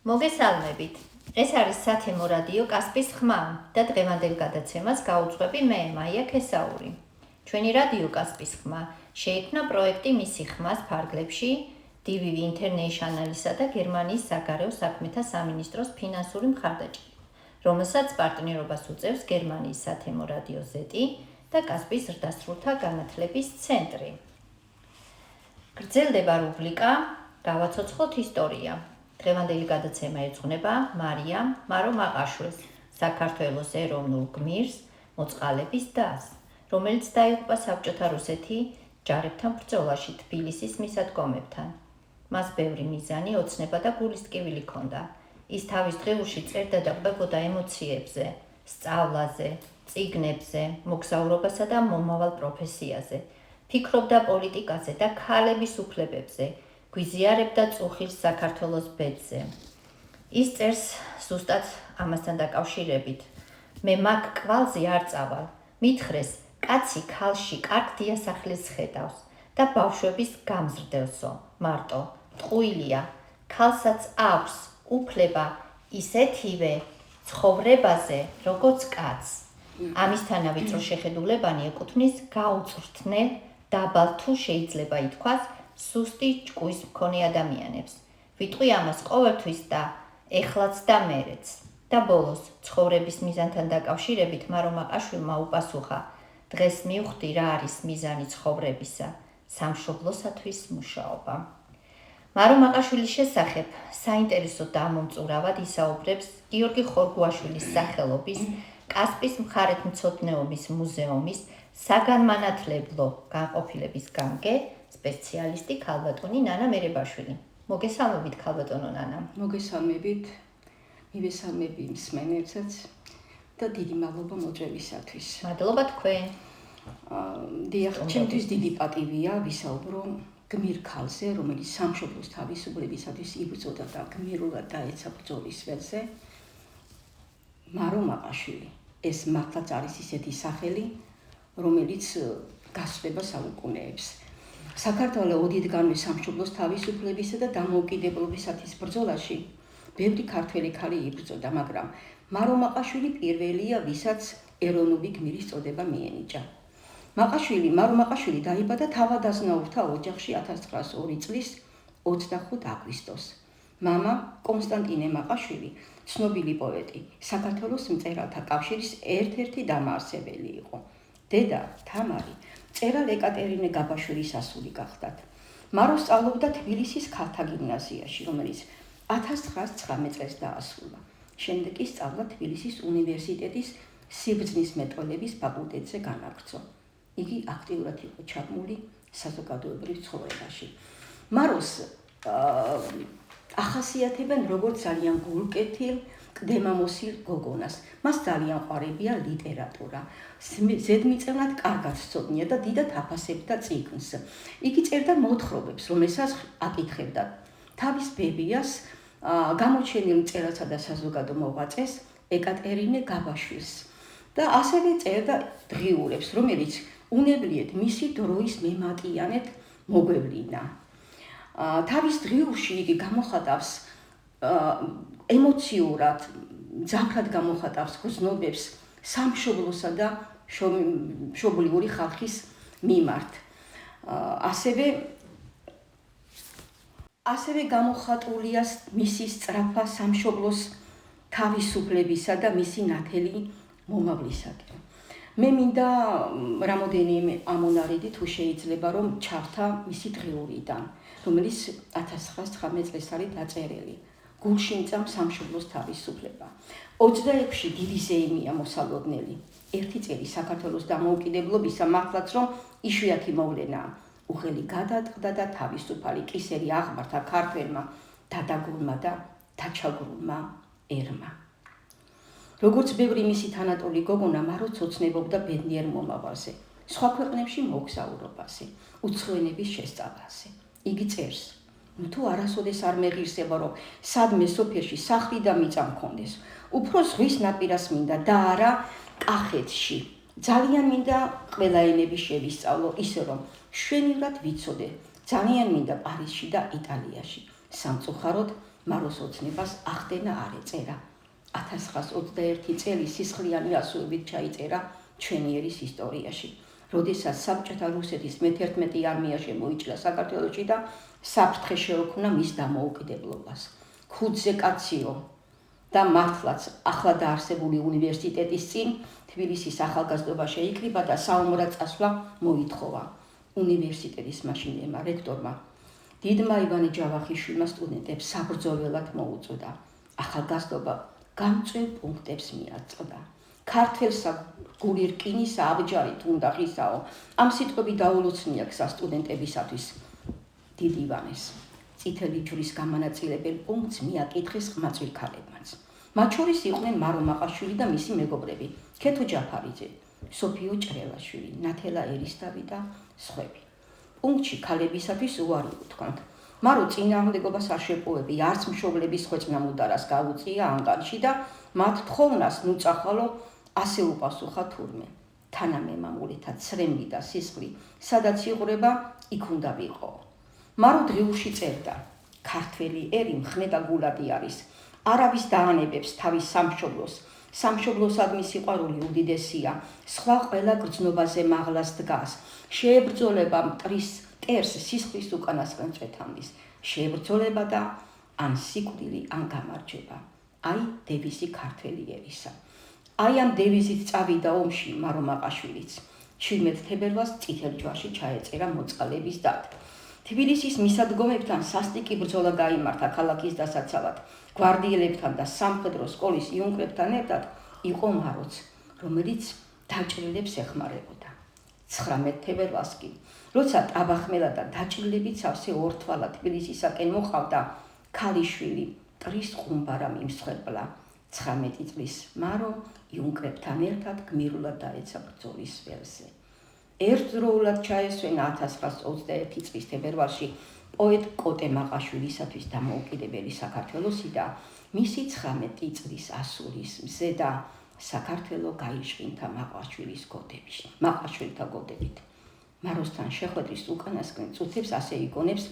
მოგესალმებით. ეს არის სათემო რადიო კასპის ხმა და დღევანდელ გადაცემას გაუძღვები მე, მაია ქესაური. ჩვენი რადიო კასპის ხმა შეიქმნა პროექტი მისი ხმას ფარგლებში DVV International-ისა და გერმანიის საგარეო საქმეთა სამინისტროს ფინანსური მხარდაჭერით, რომელსაც პარტნიორობას უწევს გერმანიის სათემო რადიო ზეტი და კასპის ზრდასრულთა განათლების ცენტრი. გრძელდება რუბრიკა „გავაცოცხლოთ ისტორია“. დღევანდელი გადაცემა ეძღვნება მარო მაყაშვილს, საქართველოს ეროვნულ გმირს, მოწყალების დას, რომელიც დაიღუპა საბჭოთა რუსეთი ჯარებთან ბრძოლაში თბილისის მისადგომებთან. მას ბევრი მიზანი, ოცნება და გულის ტკივილი ჰქონდა. ის თავის დღეულში წერდა და ყვებოდა ემოციებზე, სწავლაზე, წიგნებზე, მოგზაურობასა და მომავალ პროფესიაზე. ფიქრობდა პოლიტიკაზე და ქალების უფლებებზე. გვიზიარებდა წუხილს საქართველოს ბედზე. ის წერს ზუსტად ამასთან დაკავშირებით. მე მაგ კვალზე არ წავალ. მითხრეს, კაცი ქალში კარგ დიასახლეს ხედავს და ბავშვების გამზრდელსო, მარტო, ტყუილია, ქალსაც აქვს უფლება ისეთივე ცხოვრებაზე, როგორც კაცს. ამისთანა ვიწრო შეხედულებანი ეკუთვნის გაუწვრთნელ, დაბალ თუ შეიძლება ითქვას, სუსტი ჭკუის მქონე ადამიანებს. ვიტყვი ამას ყოველთვის და ეხლაც და მერეც. და ბოლოს, ცხოვრების მიზანთან დაკავშირებით მარო მაყაშვილმა უპასუხა, დღეს მივხვდი რა არის მიზანი ცხოვრებისა, სამშობლოსათვის მუშაობა. მარო მაყაშვილის შესახებ საინტერესო და ამომწურავად ისაუბრებს გიორგი ხორგუაშვილის სახელობის კასპის მხარეთმცოდნეობის მუზეუმის საგანმანათლებლო განყოფილების გამგე სპეციალისტი ქალბატონი ნანა მერებაშვილი. მოგესალმებით ქალბატონო ნანა. მოგესალმებით, მივესალმები მსმენელსაც და დიდი მადლობა მოწვევისათვის. მადლობა თქვენ. დიახ, ჩემთვის დიდი პატივია ვისაუბრო გმირ ქალზე, რომელიც სამშობლოს თავისუფლებისათვის იბრძოდა და გმირულად დაეცა ბრძოლის ველზე. მარო მაყაშვილი. ეს მართლაც არის ისეთი სახელი, რომელიც გასწრება საუკუნეებს. საქართველო ოდითგანვე სამშობლოს თავისუფლებისა და დამოუკიდებლობისათვის ბრძოლაში ბევრი ქართველი ქალი იბრძოდა, მაგრამ მარო მაყაშვილი პირველია, ვისაც ეროვნული გმირის წოდება მიენიჭა. მარო მაყაშვილი დაიბადა თავადაზნაურთა ოჯახში 1902 წლის 25 აგვისტოს. მამა კონსტანტინე მაყაშვილი, ცნობილი პოეტი, საქართველოს მწერალთა კავშირის ერთ-ერთი დამაარსებელი იყო. დედა თამარი მწერალ ეკატერინე გაბაშვილის ასული გახლდათ. მარო სწავლობდა თბილისის ქალთა გიმნაზიაში, რომელიც 1919 წელს დაასრულა. შემდეგ კი სწავლა თბილისის უნივერსიტეტის სიბრძნის მეტყველების ფაკულტეტზე განაგრძო. იგი აქტიურად იყო ჩაბმული საზოგადოებრივ ცხოვრებაში. მაროს ახასიათებენ როგორც ძალიან გულკეთილ, ყდემამოსილ გოგონას. მას ძალიან ყვარებია ლიტერატურა. ზედმიწევნად კარგად სცოდნია და დიდად აფასებდა წიგნს. იგი წერდა მოთხრობებს, რომელსაც აკითხებდა თავის ბებიას, გამოჩენილ მწერალსა და საზოგადო მოღვაწეს ეკატერინე გაბაშვილს და ასევე წერდა დღიურებს, რომელიც უნებლიეთ მისი დროის მემატიანედ მოგვევლინა. თავის დღიურში იგი გამოხატავს ემოციურად, ძაფრად გამოხატავს გრძნობებს სამშობლოსა და მშობლიური ხალხის მიმართ. ასევე გამოხატულია მისი სწრაფა სამშობლოს თავისუფლებისა და მისი ნათელი მომავლისაკენ. მე მინდა რამოდენიმე ამონარიდი თუ შეიძლება რომ ჩავთა მისი დღიურიდან, რომელიც 1919 წელს არის დაწერილი. გულში მწამს სამშობლოს თავისუფლება. 26 დიდი ზეიმია მოსალოდნელი. ერთი წელი საქართველოს დამოუკიდებლობისა მართლაც რომ იშვიათი მოვლენაა. უხელი გადატყდა და თავისუფალი კისერი აღმართა ქართველმა დადაგულმა და დაჩაგრულმა ერმა. როგორც ბევრი მისი თანატოლი გოგონა, მაროც ოცნებობდა ბედნიერ მომავალზე, სხვა ქვეყნებში მოგზაურობაზე, უცხოენების შესწავლაზე. იგი წერს, თუ არასოდეს არ მეღირსება, რომ სადმე სოფელში სახლი და მიწა მქონდეს, უფრო ზღვის ნაპირას მინდა და არა კახეთში. ძალიან მინდა ყველა ენები შევისწავლო, ისე რომ შვენივრად ვიცოდე. ძალიან მინდა პარიზში და იტალიაში. სამწუხაროდ მაროს ოცნებას ახდენა არ ეწერა. 1921 წელი სისხლიანი ასოებით ჩაიწერა ჩვენი ერის ისტორიაში, როდესაც საბჭოთა რუსეთის მე-11 არმია შემოიჭრა საქართველოში და საფრთხე შეექმნა მის დამოუკიდებლობას. ქუძზე კაციო და მართლაც ახლა დაარსებული უნივერსიტეტის წინ თბილისის ახალგაზრდობა შეიკრიბა და საომრად წასვლა მოითხოვა. უნივერსიტეტის მაშინდელმა რექტორმა დიდმა ივანე ჯავახიშვილმა სტუდენტებს საბრძოლველად მოუწოდა. ახალგაზრდობა გამწვევ პუნქტებს მიაწყდა. ქართველსა გული რკინისა აბჯარით უნდა ღისაო. ამ სიტყვები დაულოცნია სტუდენტებისათვის დიდ ივანეს. წითელი ჯვრის გამანაწილებელ პუნქტს მიაკითხეს ყმაწვილ ქალებმაც. მათ შორის იყვნენ მარო მაყაშვილი და მისი მეგობრები, ქეთო ჯაფარიძე, სოფიო ჭრელაშვილი, ნათელა ერისთავი და სხვები. პუნქტში ქალებისათვის უარი უთქვამთ. მარო წინააღმდეგობას არ შეპოვები, არც მშობლების ხვეწნა მუდარას გაუწია ანგარიში და მათ თხოვნას ნუწახალო ასე უპასუხა თურმე. თანამემამულეთა ცრემლი და სისხლი, სადაც იღვრება, იქ უნდა ვიყო. მარო დღიურში წერდა: ქართველი ერი მხნე და გულადი არის. არავის დაანებებს თავის სამშობლოს. სამშობლოსადმი სიყვარული უდიდესია. სხვა ყველა გრძნობაზე მაღლას დგას. შეებრძოლება მტრის მტერს სისხლის უკანასკნელ წვეთამდის. შეებრძოლება და ან სიკვდილი, ან გამარჯვება. აი დევიზი ქართველი ერისა. აი ამ დევიზით წავიდა ომში მარო მაყაშვილიც. 17 თებერვალს წითელ ჯვარში ჩაეწერა მოწყალების დად. თბილისის მისადგომებთან სასტიკი ბრძოლა გაიმართა ქალაქის დასაცავად. გვარდიელებთან და სამხედრო სკოლის იუნკერებთან ერთად იყო მაროც, რომელიც დაჭრილებს ეხმარებოდა. 19 თებერვალს კი, როცა ტაბახმელა და დაჭრილებით სავსე ორთვალა თბილისისაკენ მოყავდა, ქალიშვილი ტრის ყუმბარა მიმსხვერპლა. 19 წლის მარო იუნკერებთან ერთად გმირულად დაეცა ბრძოლის ველზე. ერთდროულად ჩაესვენა 1921 წლის თებერვალში პოეტ კოტე მაყაშვილისათვის დამოუკიდებელი საქართველოსი და მისი 19 წლის ასულის მზე და საქართველო გაიშვინთა მაყაშვილთა გოდებით. მაროსთან შეხვედრის უკანასკნელ წუთებს ასე იგონებს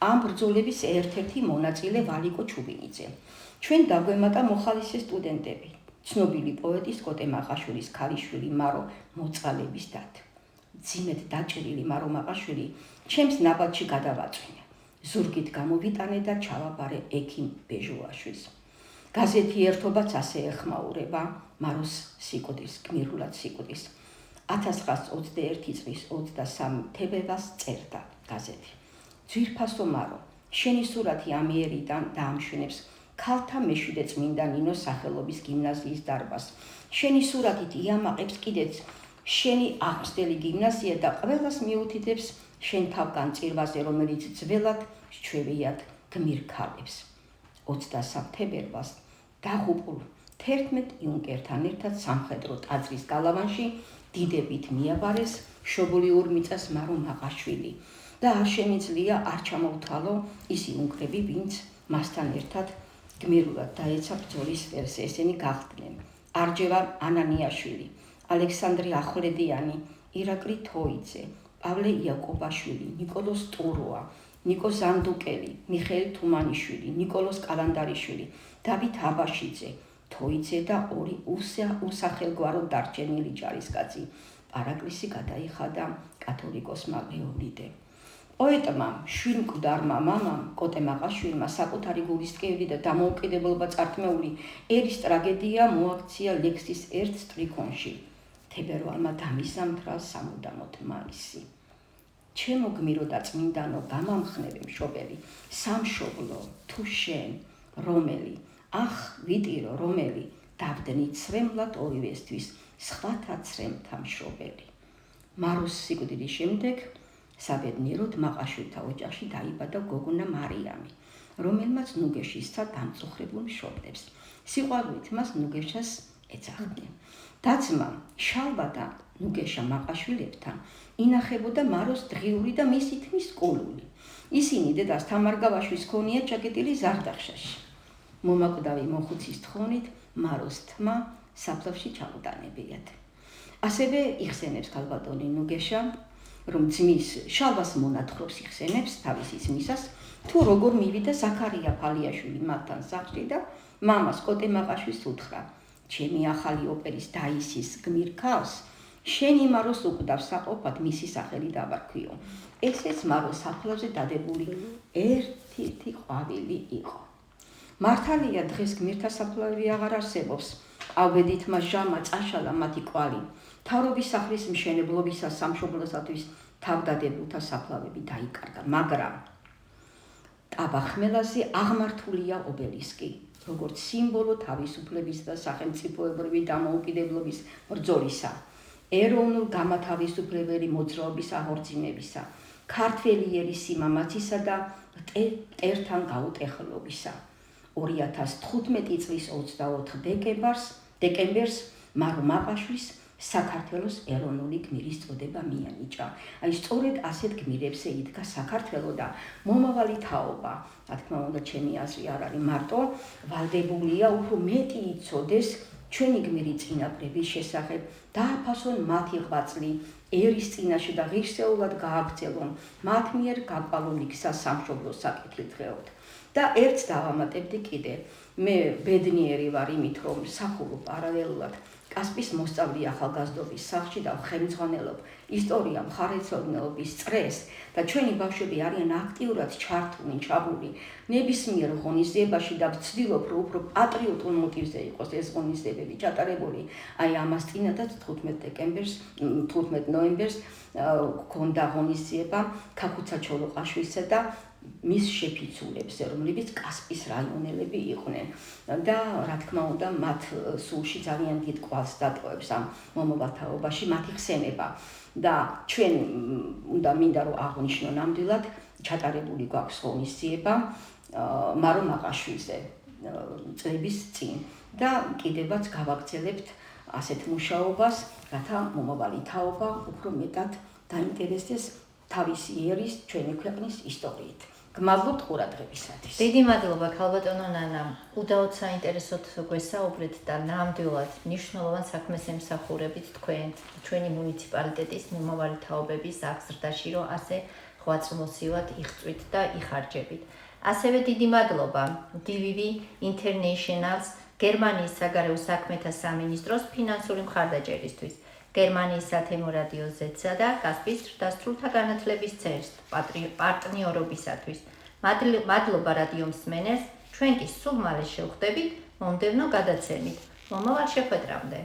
ამ ბრძოლების ერთ-ერთი მონაწილე ვალიკო ჩუბინიძე. ჩვენ დაგვემატა მოხალისე სტუდენტები, ცნობილი პოეტის კოტე მაყაშვილის ქალიშვილი მარო მოწყალების დად. ძიმედ დაჭრილი მარო მაყაშვილი ჩემს ნაბადში გადავაწვინე. ზურგით გამოვიტანე და ჩავაბარე ექიმ ბეჟუაშვილს. გაზეთი ერთობაც ასე ეხმაურება მაროს სიკვდილს, გმირულად სიკვდილს. 1921 წლის 23 თებერვალს წერდა გაზეთი. ძვირფასო მარო, შენი სურათი ამიერიდან დაამშვენებს ქალთა მეშვიდე წმინდა ნინოს სახელობის გიმნაზიის დარბაზს. შენი სურათით იამაყებს კიდეც შენი აღმსდელი გიმნაზია და ყველას მიუთითებს შენ თავგან წირვაზე, რომელიც ძველად ჩვევიათ გმირ ქალებს. 23 თებერვალს დაღუპულ 11 იუნკერთან ერთად სამხედრო ტაძრის გალავანში დიდებით მიაბარეს შობლიურ მიწას მარო მაყაშვილი და არ შემიძლია არ ჩამოვთვალო ის იუნკრები, ვინც მასთან ერთად გმირულად დაეცა ბრძოლის ველზე. ესენი გახდნენ არჯევა ანანიაშვილი, ალექსანდრე ახვლედიანი, ირაკლი თოიძე, პავლე იაკობაშვილი, ნიკოლოზ ტუროა, ნიკო ზანდუკელი, მიხეილ თუმანიშვილი, ნიკოლოზ კალანდარიშვილი, დავით აბაშიძე, თოიძე და ორი უსახელგვარო დარჩენილი ჯარისკაცი. პარაკლისი გადაიხადა კათოლიკოსმა ლეონიდე. პოეტმა, შვილმკვდარმა მამამ, კოტე მაყაშვილმა საკუთარი გულისწყევი და დამოუკიდებლობა წართმეული ერის ტრაგედია მოაქცია ლექსის ერთ სტრიქონში. თებერვალმა დამისამთრა სამუდამოდ მაისი. ჩემო გმირო და წმინდანო გამამხნევი მშობელი, სამშობლო, თუ შენ, რომელი, ახ ვიტირო რომელი, დავდნი ცრემლად ორივესთვის, სხვათა ცრემთა მშობელი. მაროს სიკვდილის შემდეგ საბედნიეროდ მაყაშვილთა ოჯახში დაიბადა გოგონა მარიამი, რომელმაც ნუგეშისცა დამწუხრებულ მშობლებს. სიყვარულით მას ნუგეშას ეძახდნენ. დაცმა შალვა და ნუგეშა მაყაშვილებთან ინახებოდა მაროს დღიური და მისი თმის კულული. ისინი დედას თამარგავაშვილს ჰქონიათ ჩაკეტილი ზარდახშაში. მომაკვდავი მოხუცის თხოვნით მაროს თმა საფლავში ჩაუტანებიათ. ასევე იხსენებს ქალბატონი ნუგეშა, რომ ძმის შალვას მონათხრობს იხსენებს თავისი ძმისას, თუ როგორ მივიდა ზაქარია ფალიაშვილი მათთან სახლში და მამას კოტე მაყაშვილს უთხრა: ჩემი ახალი ოპერის დაისის გმირ ქალს შენ იმაროს უკვდავს საყოფად მისი სახელი დაბარქვიო. ესეც მაროს საფლავზე დადებული ერთ-ერთი ყვავილი იყო. მართალია დღეს გმირთა საფლავები აღარ არსებობს. ავბედითმა ჟამა წაშალა მათი კვალი. თავრობის სახლის მშენებლობისას სამშობლოსათვის თავდადებულთა საფლავები დაიკარგა, მაგრამ ტაბახმელაზე აღმართულია ობელისკი, როგორც სიმბოლო თავისუფლების და სახელმწიფოებრივი დამოუკიდებლობის ბრძოლისა, ეროვნულ გამათავისუფლებელი მოძრაობის აღორძინებისა, ქართველი ერის სიმამაცისა და მტერთან გაუტეხლობისა. 2015 წლის 24 დეკემბერს მარო მაყაშვილს საქართველოს ეროვნული გმირის წოდება მიანიჭა. აი სწორედ ასეთ გმირებზე იდგა საქართველო და მომავალი თაობა. რა თქმა უნდა, ჩემი აზრი არ არის მარტო ვალდებულია უფრო მეტი იცოდეს ჩვენი გმირი წინაპრების შესახებ, დააფასონ მათი ღვაწლი ერის წინაშე და ღირსეულად გააგრძელონ მათ მიერ გაკვალული გზა სამშობლოს საკითხით. და ერთს დავამატებდი კიდე. მე ბედნიერი ვარ იმით, რომ სახულობ პარალელურად კასპის მოსწავლე ახალგაზრდობის სახლში და ხელმძღვანელობ ისტორია მხარეთმცოდნეობის წრეს და ჩვენი ბავშვები არიან აქტიურად ჩართული, ჩაბმული ნებისმიერ ღონისძიებაში და ვცდილობ, რომ უფრო პატრიოტულ მოტივზე იყოს ეს ღონისძიებები ჩატარებული. აი ამას წინადაც 15 ნოემბერს გქონდა ღონისძიება ქაქუცა ჩოლოყაშვილისა და მის შეფიცულებზე, რომლებიც კასპის რაიონელები იყვნენ და რა თქმა უნდა მათ სულში ძალიან დიდ კვალს დატოვებს ამ მომავალ თაობაში მათი ხსენება და ჩვენ უნდა მინდა რომ აღვნიშნო ნამდვილად ჩატარებული გვაქვს ღონისძიება მარო მაყაშვილზე წლების წინ და კიდევაც გავაგრძელებთ ასეთ მუშაობას, რათა მომავალი თაობა უფრო მეტად დაინტერესდეს თავისი ერის ჩვენი ქვეყნის ისტორიით. გმადლობთ ყურადღებისათვის. დიდი მადლობა ქალბატონო ნანა. უდაოდ საინტერესოდ გვესაუბრეთ და ნამდვილად მნიშვნელოვან საქმეს ემსახურებით თქვენ ჩვენი მუნიციპალიტეტის მომავალი თაობების აღზრდაში, რომ ასე ღვაწლმოსილად იღწვით და იხარჯებით. ასევე დიდი მადლობა DVV International's გერმანიის საგარეო საქმეთა სამინისტროს ფინანსური მხარდაჭერისთვის, გერმანიის სათემო რადიო Z-სა და კასპის ზრდასრულთა განათლების ცენტრს პარტნიორობისათვის. მადლობა რადიო მსმენელს, ჩვენ კი სულ მალე შევხვდებით მომდევნო გადაცემით. მომავალ შეხვედრამდე.